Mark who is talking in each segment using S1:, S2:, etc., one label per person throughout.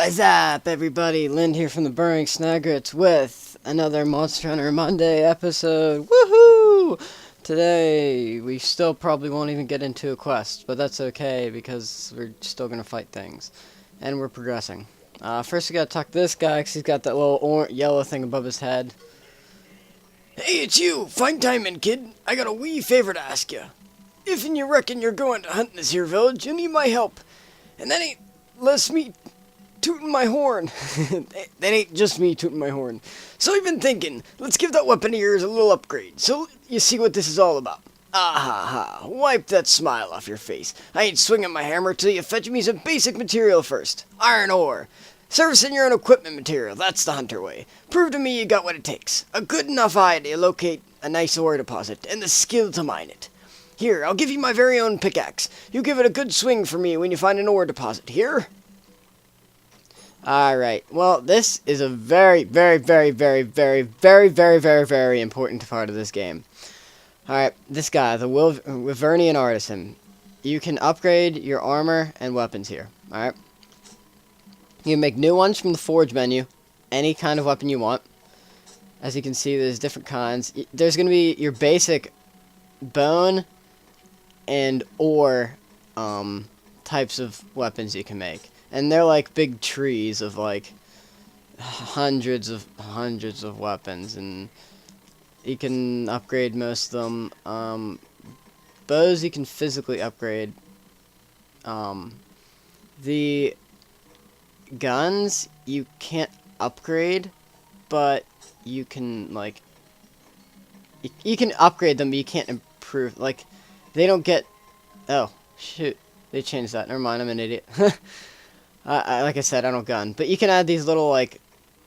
S1: What's up, everybody? Lynn here from the Burning Snagrets with another Monster Hunter Monday episode. Woohoo! Today, we still probably won't even get into a quest, but that's okay because we're still gonna fight things. And we're progressing. First we gotta talk to this guy because he's got that little yellow thing above his head. Hey, it's you! Fine timing, kid. I got a wee favor to ask you. If you reckon you're going to hunt in this here village, you need my help. And that ain't less me tooting my horn. That ain't just me tooting my horn. So I've been thinking, let's give that weapon of yours a little upgrade, so you see what this is all about. Ah ha ha, wipe that smile off your face. I ain't swinging my hammer till you fetch me some basic material first. Iron ore. Servicing your own equipment material, that's the hunter way. Prove to me you got what it takes. A good enough eye to locate a nice ore deposit, and the skill to mine it. Here, I'll give you my very own pickaxe. You give it a good swing for me when you find an ore deposit. Here? Alright, well, this is a very important part of this game. Alright, this guy, the Wieners Artisan. You can upgrade your armor and weapons here. Alright? You can make new ones from the forge menu. Any kind of weapon you want. As you can see, there's different kinds. There's going to be your basic bone and ore types of weapons you can make. And they're like big trees of like hundreds of weapons, and you can upgrade most of them. Bows you can physically upgrade. The guns you can't upgrade, but you can like you can upgrade them, but you can't improve. Like they don't get. Oh shoot! They changed that. Never mind. I'm an idiot. Like I said, I don't gun. But you can add these little, like,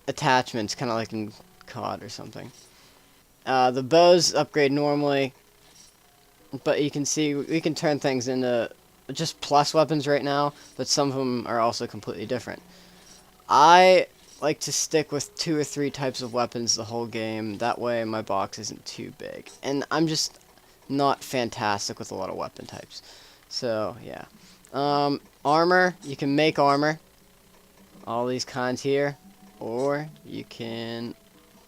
S1: attachments, kind of like in COD or something. The bows upgrade normally. But you can see, we can turn things into just plus weapons right now. But some of them are also completely different. I like to stick with 2 or 3 types of weapons the whole game. That way my box isn't too big. And I'm just not fantastic with a lot of weapon types. So, yeah. Armor, you can make armor, all these kinds here, or you can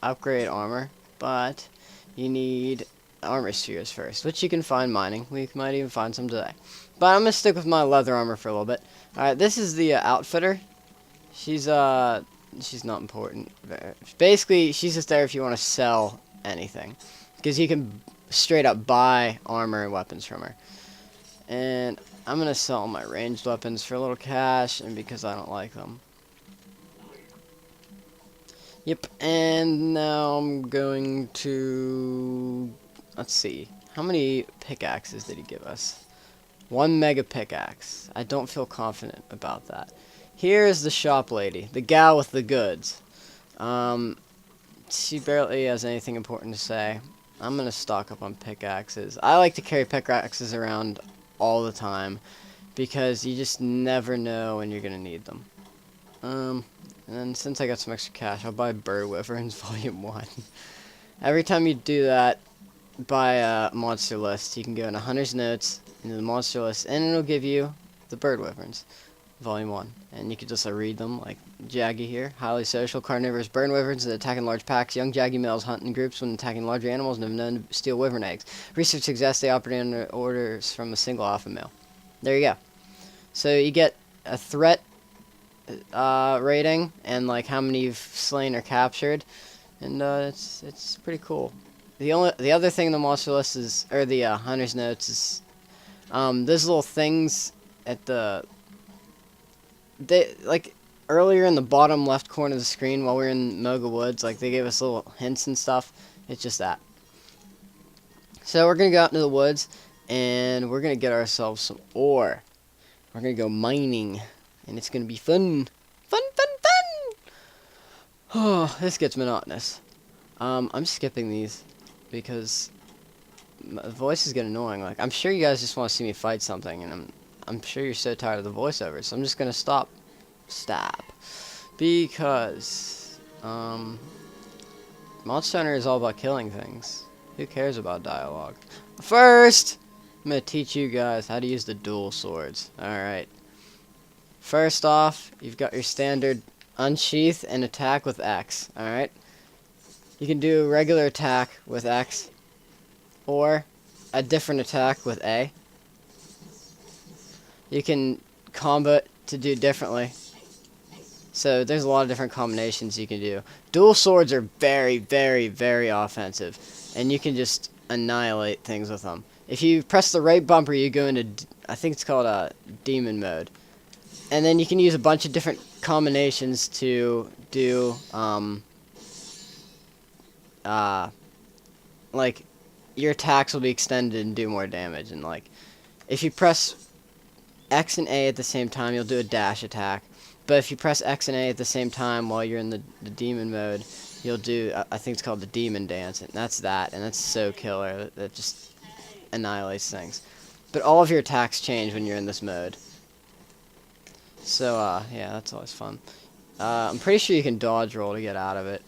S1: upgrade armor, but you need armor spheres first, which you can find mining. We might even find some today. But I'm going to stick with my leather armor for a little bit. Alright, this is the outfitter. She's not important. Basically, she's just there if you want to sell anything, because you can straight up buy armor and weapons from her. And I'm going to sell my ranged weapons for a little cash, and because I don't like them. Yep, and now I'm going to... Let's see. How many pickaxes did he give us? 1 mega pickaxe. I don't feel confident about that. Here's the shop lady. The gal with the goods. She barely has anything important to say. I'm going to stock up on pickaxes. I like to carry pickaxes around all the time, because you just never know when you're gonna need them. And then since I got some extra cash, I'll buy Bird Wyverns Volume 1. Every time you do that, buy a monster list, you can go into Hunter's Notes, into the monster list, and it'll give you the Bird Wyverns Volume 1. And you can just read them, like Jaggy here. Highly social, carnivorous bird wyverns that attack in large packs. Young Jaggy males hunt in groups when attacking larger animals and have known to steal wyvern eggs. Research suggests they operate under orders from a single alpha male. There you go. So you get a threat rating and like how many you've slain or captured, and it's pretty cool. The other thing in the monster list is, or the Hunter's Notes is, those little things at the like earlier in the bottom left corner of the screen while we were in Moga Woods, like they gave us little hints and stuff. It's just that. So we're gonna go out into the woods and we're gonna get ourselves some ore. We're gonna go mining, and it's gonna be fun. Fun. Oh, this gets monotonous. I'm skipping these because my voice is getting annoying. Like, I'm sure you guys just want to see me fight something, and I'm sure you're so tired of the voiceovers, so I'm just gonna stop because Monster Hunter is all about killing things. Who cares about dialogue? First, I'm gonna teach you guys how to use the dual swords. Alright. First off, you've got your standard unsheath and attack with X. Alright? You can do a regular attack with X, or a different attack with A. You can combo it to do differently. So there's a lot of different combinations you can do. Dual swords are very, very, very offensive, and you can just annihilate things with them. If you press the right bumper, you go into, I think it's called demon mode. And then you can use a bunch of different combinations to do, like, your attacks will be extended and do more damage. And, like, if you press X and A at the same time, you'll do a dash attack. But if you press X and A at the same time while you're in the demon mode, you'll do, I think it's called the demon dance. And that's that, and that's so killer. That just annihilates things. But all of your attacks change when you're in this mode. So, yeah, that's always fun. I'm pretty sure you can dodge roll to get out of it.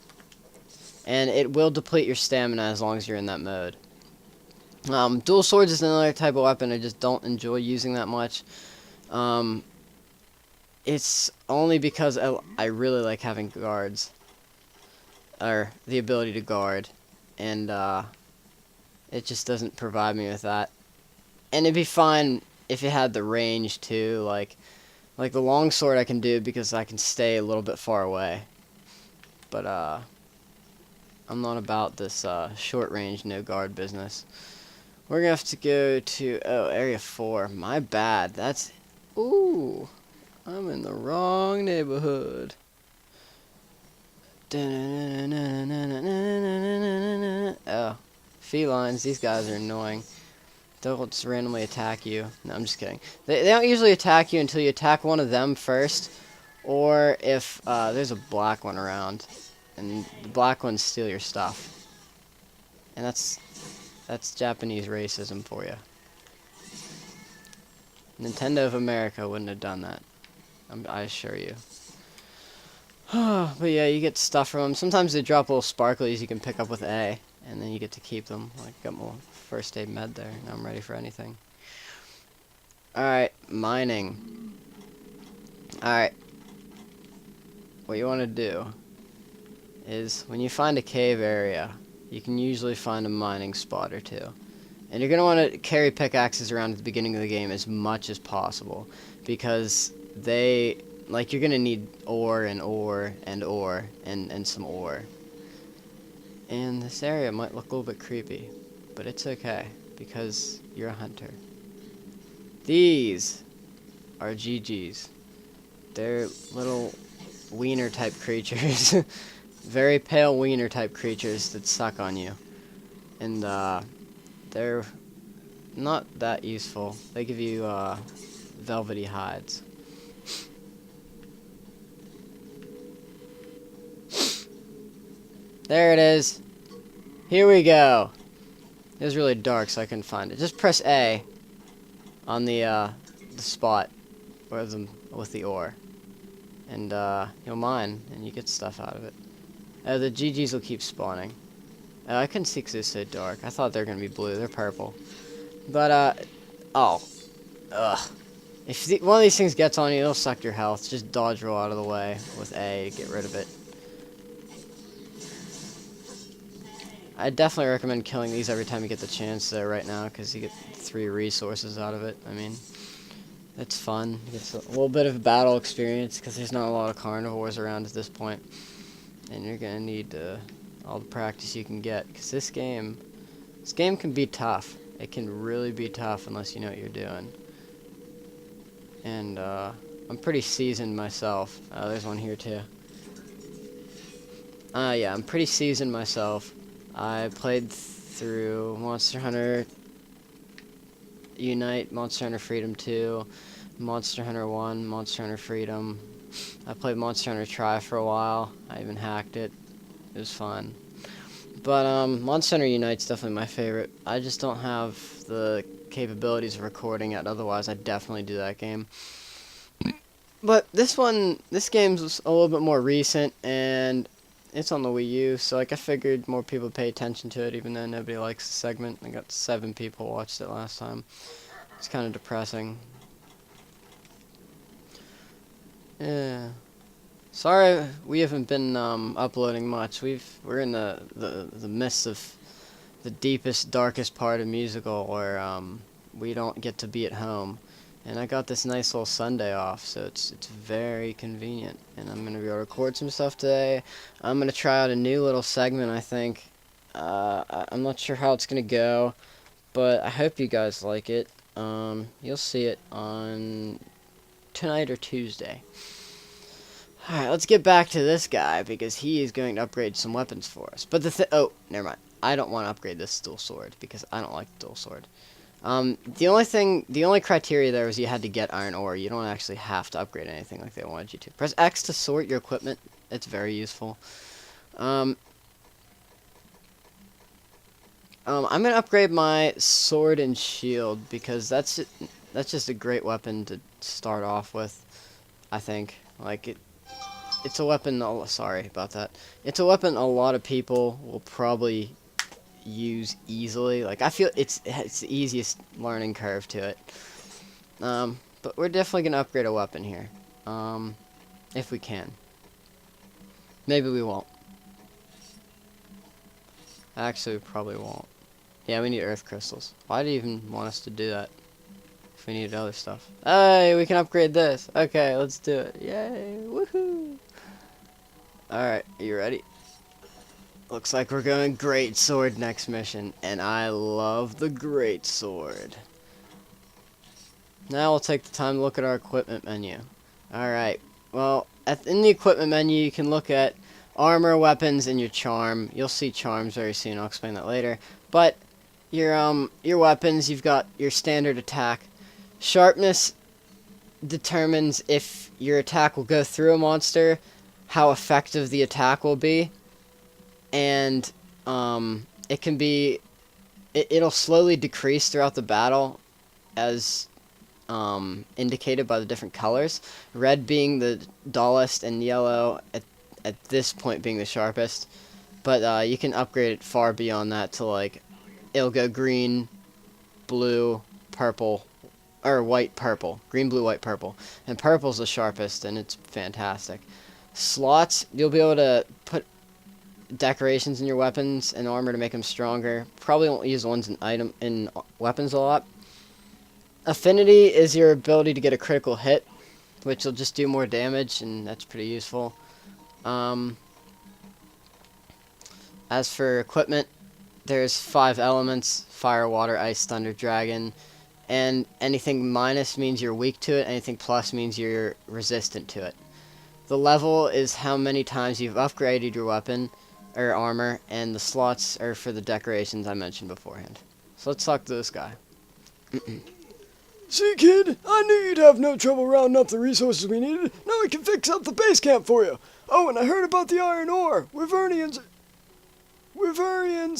S1: And it will deplete your stamina as long as you're in that mode. Dual swords is another type of weapon I just don't enjoy using that much. It's only because I really like having guards. Or the ability to guard. And, it just doesn't provide me with that. And it'd be fine if it had the range, too. Like the longsword I can do because I can stay a little bit far away. But, I'm not about this short range, no guard business. We're gonna have to go to, Area 4. My bad. That's, ooh, I'm in the wrong neighborhood. Oh, felines, these guys are annoying. They'll just randomly attack you. No, I'm just kidding. They don't usually attack you until you attack one of them first, or if there's a black one around. And the black ones steal your stuff. And that's Japanese racism for you. Nintendo of America wouldn't have done that. I assure you. But yeah, you get stuff from them. Sometimes they drop little sparklies you can pick up with A. And then you get to keep them. Like, got more first aid med there. Now I'm ready for anything. Alright, mining. Alright. What you want to do is when you find a cave area, you can usually find a mining spot or two. And you're going to want to carry pickaxes around at the beginning of the game as much as possible, because you're going to need ore and ore and ore and some ore. And this area might look a little bit creepy, but it's okay, because you're a hunter. These are GGs. They're little wiener type creatures. Very pale wiener type creatures that suck on you. And they're not that useful. They give you velvety hides. There it is. Here we go. It was really dark, so I couldn't find it. Just press A on the spot with the ore, and you'll mine, and you get stuff out of it. The GGs will keep spawning. I couldn't see because it's so dark. I thought they were gonna be blue. They're purple. But oh, ugh. If one of these things gets on you, it'll suck your health. Just dodge roll out of the way with A to get rid of it. I definitely recommend killing these every time you get the chance there right now, because you get 3 resources out of it. I mean, it's fun. It's a little bit of battle experience, because there's not a lot of carnivores around at this point. And you're going to need all the practice you can get, because this game can be tough. It can really be tough unless you know what you're doing. And I'm pretty seasoned myself. There's one here too. Yeah, I'm pretty seasoned myself. I played through Monster Hunter Unite, Monster Hunter Freedom 2, Monster Hunter 1, Monster Hunter Freedom. I played Monster Hunter Tri for a while. I even hacked it. It was fun. But Monster Hunter Unite's definitely my favorite. I just don't have the capabilities of recording it, otherwise I'd definitely do that game. But this game's a little bit more recent, and it's on the Wii U, so like I figured more people would pay attention to it, even though nobody likes the segment. I got 7 people watched it last time. It's kind of depressing. Yeah. Sorry, we haven't been uploading much. We're in the midst of the deepest, darkest part of musical where we don't get to be at home. And I got this nice little Sunday off, so it's very convenient. And I'm gonna be able to record some stuff today. I'm gonna try out a new little segment, I think. I'm not sure how it's gonna go, but I hope you guys like it. You'll see it on tonight or Tuesday. Alright, let's get back to this guy, because he is going to upgrade some weapons for us. But oh, never mind. I don't want to upgrade this dual sword, because I don't like the dual sword. The only criteria there was you had to get iron ore. You don't actually have to upgrade anything like they wanted you to. Press X to sort your equipment. It's very useful. I'm going to upgrade my sword and shield, because that's just a great weapon to start off with, I think. Like, it's a weapon, sorry about that. It's a weapon a lot of people will probably use easily. Like, I feel it's the easiest learning curve to it. But we're definitely going to upgrade a weapon here. If we can. Maybe we won't. Actually, we probably won't. Yeah, we need earth crystals. Why do you even want us to do that? If we needed other stuff. Hey, we can upgrade this. Okay, let's do it. Yay, woohoo! Alright, are you ready? Looks like we're going great sword next mission, and I love the great sword. Now we'll take the time to look at our equipment menu. Alright, well, in the equipment menu you can look at armor, weapons, and your charm. You'll see charms very soon, I'll explain that later. But your weapons, you've got your standard attack. Sharpness determines if your attack will go through a monster, how effective the attack will be, and it can be it'll slowly decrease throughout the battle as indicated by the different colors, red being the dullest and yellow at this point being the sharpest. But you can upgrade it far beyond that to, like, it'll go green, blue, purple, or white, purple. Green, blue, white, purple. And purple's the sharpest, and it's fantastic. Slots, you'll be able to put decorations in your weapons and armor to make them stronger. Probably won't use ones in weapons a lot. Affinity is your ability to get a critical hit, which will just do more damage, and that's pretty useful. As for equipment, there's 5 elements: fire, water, ice, thunder, dragon. And anything minus means you're weak to it, anything plus means you're resistant to it. The level is how many times you've upgraded your weapon or armor, and the slots are for the decorations I mentioned beforehand. So let's talk to this guy.
S2: See, kid, I knew you'd have no trouble rounding up the resources we needed. Now we can fix up the base camp for you. Oh, and I heard about the iron ore. Wyvernians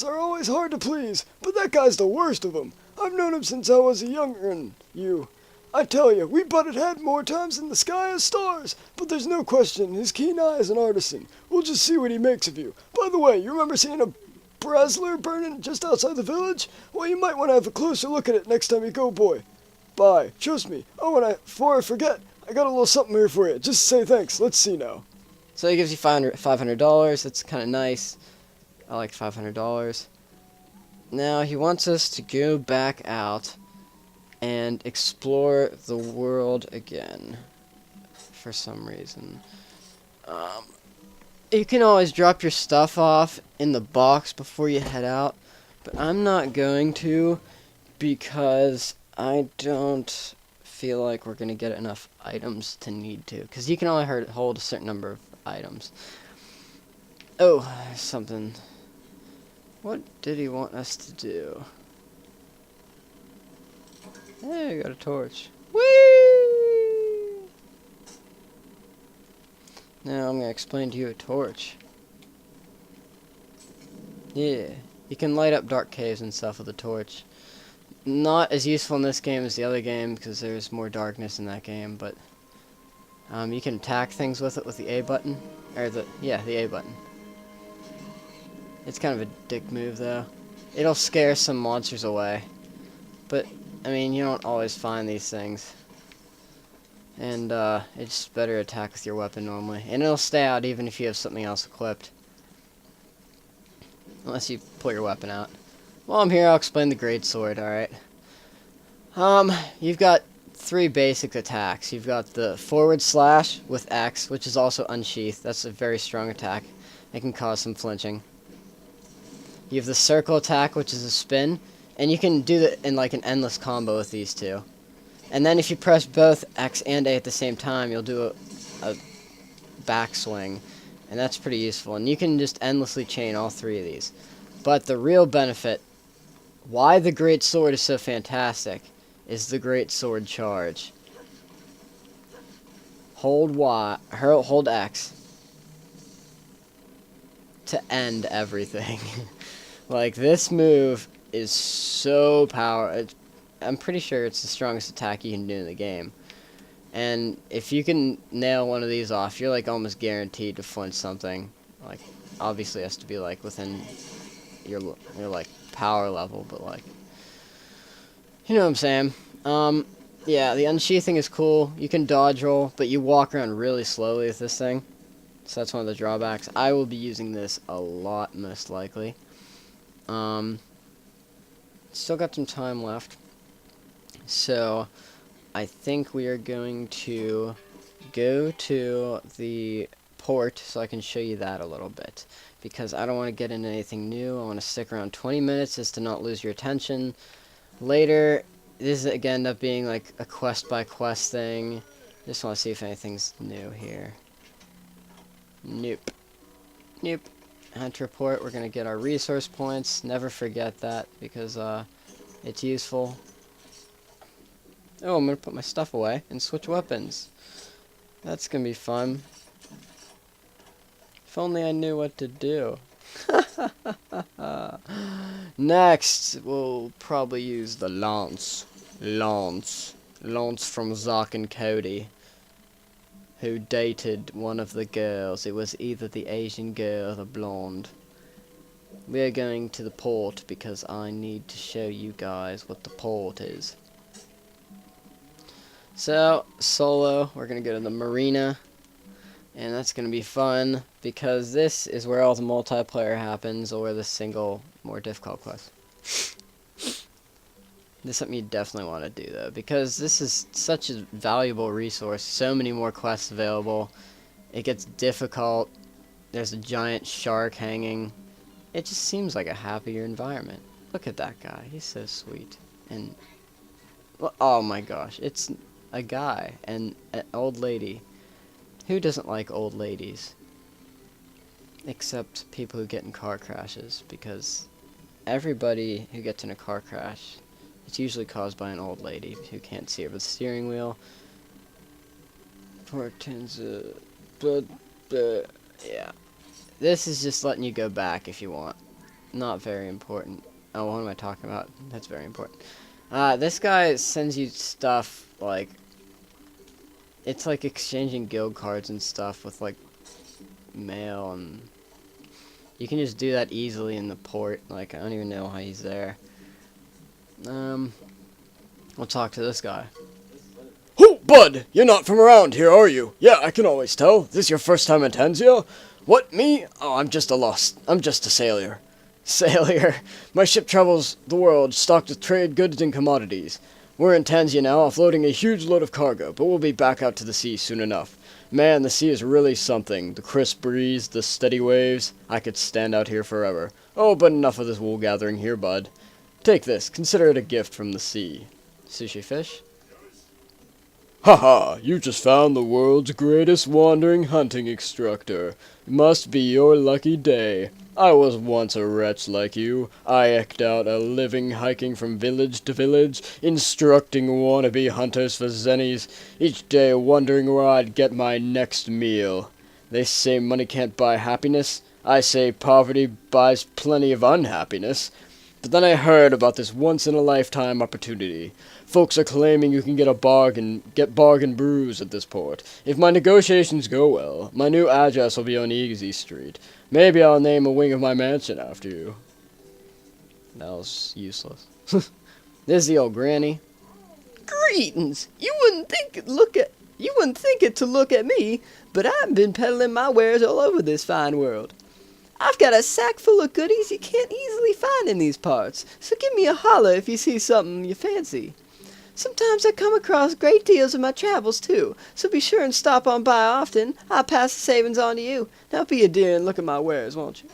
S2: are always hard to please, but that guy's the worst of them. I've known him since I was a younger'n you. I tell you, we butted head more times in the sky as stars, but there's no question his keen eye is an artisan. We'll just see what he makes of you. By the way, you remember seeing a braziler burning just outside the village? Well, you might want to have a closer look at it next time you go, boy. Bye. Trust me. Oh, and before I forget, I got a little something here for you. Just say thanks. Let's see now.
S1: So he gives you $500. That's kind of nice. I like $500. Now he wants us to go back out and explore the world again for some reason. You can always drop your stuff off in the box before you head out, but I'm not going to, because I don't feel like we're going to get enough items to need to, because you can only hold a certain number of items. Oh, there's something. What did he want us to do? Hey, we got a torch. Whee! Now I'm going to explain to you a torch. Yeah, you can light up dark caves and stuff with a torch. Not as useful in this game as the other game, because there's more darkness in that game, but you can attack things with it with the A button. Or the A button. It's kind of a dick move, though. It'll scare some monsters away. But, I mean, you don't always find these things. And it's better to attack with your weapon normally. And it'll stay out even if you have something else equipped. Unless you pull your weapon out. While I'm here, I'll explain the great sword, alright? You've got 3 basic attacks. You've got the forward slash with X, which is also unsheathed. That's a very strong attack. It can cause some flinching. You have the circle attack, which is a spin, and you can do that in like an endless combo with these two. And then if you press both X and A at the same time, you'll do a backswing, and that's pretty useful. And you can just endlessly chain all 3 of these. But the real benefit, why the great sword is so fantastic, is the great sword charge. Hold X to end everything. Like, this move is so powerful. I'm pretty sure it's the strongest attack you can do in the game. And if you can nail one of these off, you're like almost guaranteed to flinch something. Like, obviously it has to be like within your like power level, but like, you know what I'm saying. Yeah, the unsheathing is cool. You can dodge roll, but you walk around really slowly with this thing. So that's one of the drawbacks. I will be using this a lot, most likely. Still got some time left. So, I think we are going to go to the port so I can show you that a little bit. Because I don't want to get into anything new. I want to stick around 20 minutes just to not lose your attention. Later, this again end up being like a quest by quest thing. Just want to see if anything's new here. Nope. Nope. Hunt report, we're going to get our resource points. Never forget that because it's useful. Oh, I'm going to put my stuff away and switch weapons. That's going to be fun. If only I knew what to do. Next, we'll probably use the Lance. Lance from Zark and Cody, who dated one of the girls. It was either the Asian girl or the blonde. We are going to the port because I need to show you guys what the port is. So, solo, we're going to go to the marina. And that's going to be fun, because this is where all the multiplayer happens, or the single, more difficult quest. This is something you definitely want to do, though, because this is such a valuable resource. So many more quests available. It gets difficult. There's a giant shark hanging. It just seems like a happier environment. Look at that guy. He's so sweet. And, oh my gosh, it's a guy and an old lady. Who doesn't like old ladies? Except people who get in car crashes, because everybody who gets in a car crash, it's usually caused by an old lady who can't see over the steering wheel. Yeah. This is just letting you go back if you want. Not very important. Oh, what am I talking about? That's very important. This guy sends you stuff like... It's like exchanging guild cards and stuff with like mail, and you can just do that easily in the port. Like, I don't even know how he's there. We'll talk to this guy.
S2: Oh, bud, you're not from around here, are you? Yeah, I can always tell. This your first time in Tanzia? What, me? Oh, I'm just a sailor.
S1: Sailor.
S2: My ship travels the world, stocked with trade goods and commodities. We're in Tanzania now, offloading a huge load of cargo, but we'll be back out to the sea soon enough. Man, the sea is really something. The crisp breeze, the steady waves. I could stand out here forever. Oh, but enough of this wool gathering here, bud. Take this. Consider it a gift from the sea.
S1: Sushi fish?
S2: Haha, you just found the world's greatest wandering hunting instructor. It must be your lucky day. I was once a wretch like you. I eked out a living hiking from village to village, instructing wannabe hunters for zennies, each day wondering where I'd get my next meal. They say money can't buy happiness. I say poverty buys plenty of unhappiness. But then I heard about this once-in-a-lifetime opportunity. Folks are claiming you can get bargain brews at this port. If my negotiations go well, my new address will be on Easy Street. Maybe I'll name a wing of my mansion after you.
S1: That was useless. This is the old granny. Greetings! You
S3: You wouldn't think it to look at me, but I've been peddling my wares all over this fine world. I've got a sack full of goodies you can't easily find in these parts, so give me a holler if you see something you fancy. Sometimes I come across great deals in my travels, too, so be sure and stop on by often. I'll pass the savings on to you. Now be a dear and look at my wares, won't you?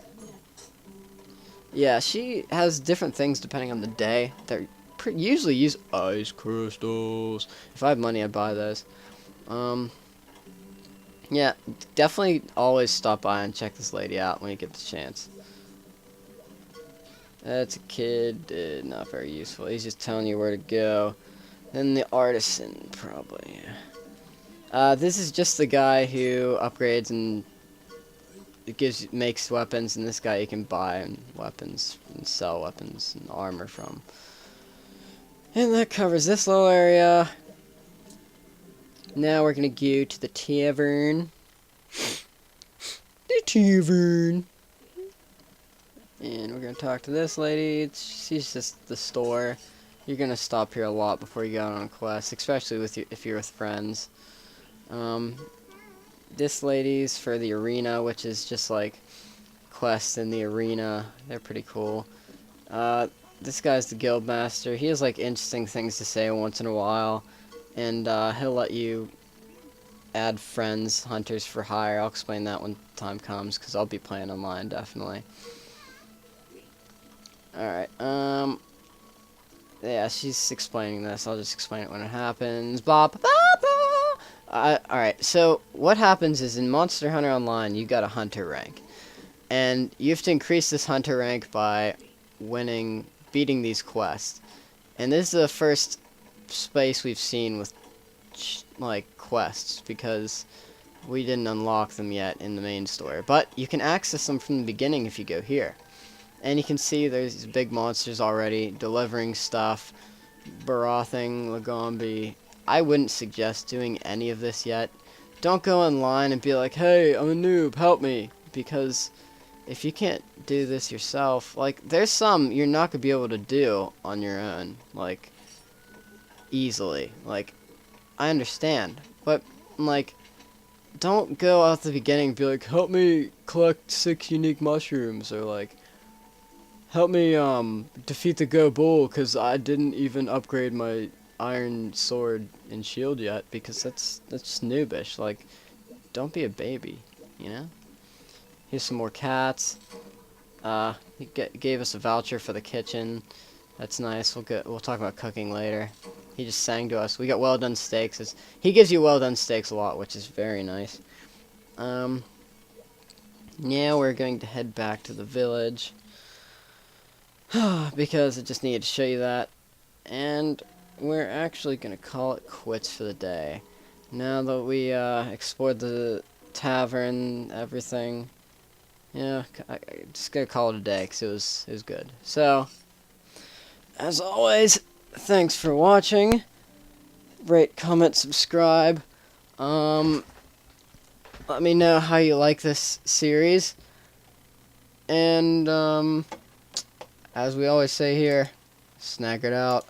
S1: Yeah, she has different things depending on the day. They're usually use ice crystals. If I have money, I'd buy those. Yeah, definitely always stop by and check this lady out when you get the chance. That's a kid, not very useful. He's just telling you where to go. Then the artisan, probably. This is just the guy who upgrades and makes weapons, and this guy you can buy weapons and sell weapons and armor from. And that covers this little area. Now we're gonna go to the tavern. The tavern. And we're gonna talk to this lady. She's just the store. You're gonna stop here a lot before you go on a quest, especially if you're with friends. This lady's for the arena, which is just like quests in the arena. They're pretty cool. This guy's the guild master. He has like interesting things to say once in a while, and he'll let you add friends, hunters for hire. I'll explain that when time comes, because I'll be playing online definitely. Alright, yeah, she's explaining this. I'll just explain it when it happens. Alright, so what happens is in Monster Hunter Online, you got a hunter rank. And you have to increase this hunter rank by beating these quests. And this is the first space we've seen with, like, quests, because we didn't unlock them yet in the main story. But you can access them from the beginning if you go here. And you can see there's these big monsters already delivering stuff. Barathing, Lagombi. I wouldn't suggest doing any of this yet. Don't go online and be like, hey, I'm a noob, help me. Because if you can't do this yourself, like, there's some you're not going to be able to do on your own, like, easily. Like, I understand. But, like, don't go out at the beginning and be like, help me collect 6 unique mushrooms, or like, help me defeat the Go Bull because I didn't even upgrade my iron sword and shield yet, because that's just noobish. Like, don't be a baby, you know? Here's some more cats. He gave us a voucher for the kitchen. That's nice. We'll talk about cooking later. He just sang to us. We got well done steaks. He gives you well done steaks a lot, which is very nice. Now we're going to head back to the village. Because I just needed to show you that. And we're actually going to call it quits for the day. Now that we explored the tavern, everything, yeah, I just going to call it a day because it was good. So, as always, thanks for watching. Rate, comment, subscribe. Let me know how you like this series. And, as we always say here, snag it out.